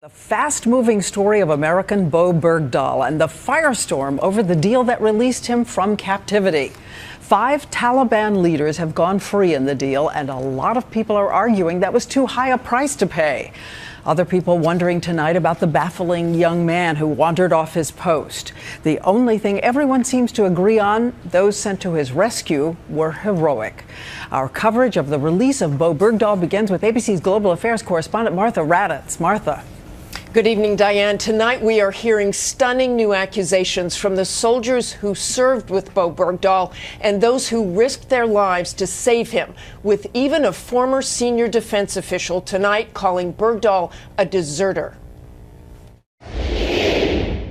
The fast-moving story of American Bowe Bergdahl and the firestorm over the deal that released him from captivity. 5 Taliban leaders have gone free in the deal, and a lot of people are arguing that was too high a price to pay. Other people wondering tonight about the baffling young man who wandered off his post. The only thing everyone seems to agree on, those sent to his rescue were heroic. Our coverage of the release of Bowe Bergdahl begins with ABC's Global Affairs correspondent Martha Raddatz. Martha. Good evening, Diane. Tonight we are hearing stunning new accusations from the soldiers who served with Bowe Bergdahl and those who risked their lives to save him, with even a former senior defense official tonight calling Bergdahl a deserter.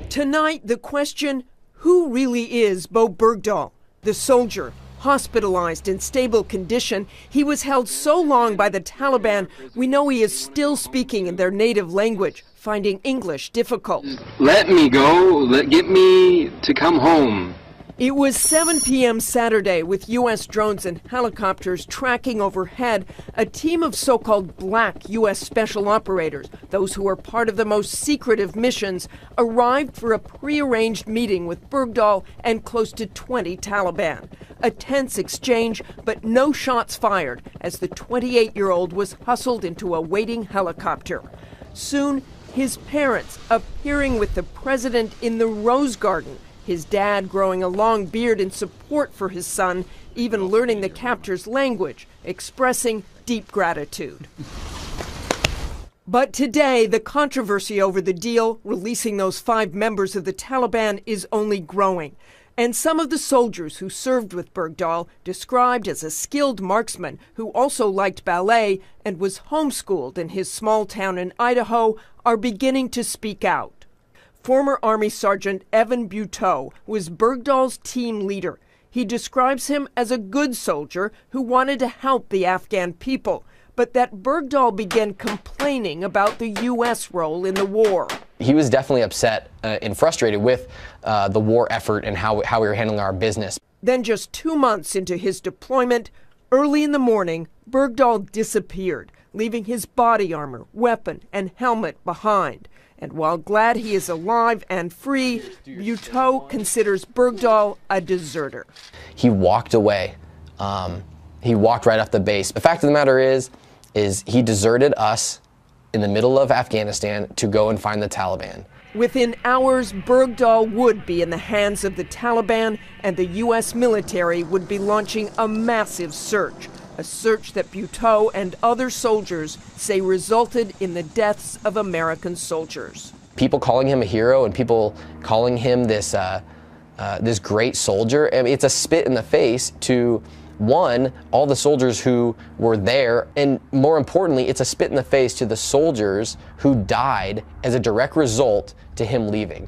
Tonight, the question, who really is Bowe Bergdahl? The soldier, hospitalized in stable condition, he was held so long by the Taliban, we know he is still speaking in their native language, finding English difficult. Let me go, get me to come home. It was 7 p.m. Saturday with U.S. drones and helicopters tracking overhead. A team of so-called black U.S. special operators, those who are part of the most secretive missions, arrived for a prearranged meeting with Bergdahl and close to 20 Taliban. A tense exchange, but no shots fired as the 28-year-old was hustled into a waiting helicopter. Soon, his parents appearing with the president in the Rose Garden, his dad growing a long beard in support for his son, even learning the captor's language, expressing deep gratitude. But today, the controversy over the deal, releasing those 5 members of the Taliban, is only growing. And some of the soldiers who served with Bergdahl, described as a skilled marksman who also liked ballet and was homeschooled in his small town in Idaho, are beginning to speak out. Former Army Sergeant Evan Buteau was Bergdahl's team leader. He describes him as a good soldier who wanted to help the Afghan people, but that Bergdahl began complaining about the U.S. role in the war. He was definitely upset and frustrated with the war effort and how we were handling our business. Then just 2 months into his deployment, early in the morning, Bergdahl disappeared, leaving his body armor, weapon, and helmet behind. And while glad he is alive and free, Buteau considers Bergdahl a deserter. He walked away. He walked right off the base. The fact of the matter is he deserted us in the middle of Afghanistan to go and find the Taliban. Within hours, Bergdahl would be in the hands of the Taliban, and the U.S. military would be launching a massive search. A search that Buteau and other soldiers say resulted in the deaths of American soldiers. People calling him a hero and people calling him this great soldier, I mean, it's a spit in the face to, one, all the soldiers who were there, and more importantly, it's a spit in the face to the soldiers who died as a direct result to him leaving.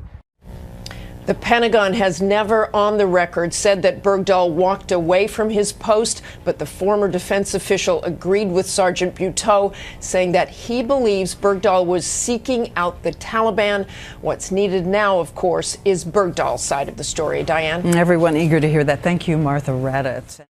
The Pentagon has never on the record said that Bergdahl walked away from his post, but the former defense official agreed with Sergeant Buteau, saying that he believes Bergdahl was seeking out the Taliban. What's needed now, of course, is Bergdahl's side of the story. Diane? Everyone eager to hear that. Thank you, Martha Raddatz.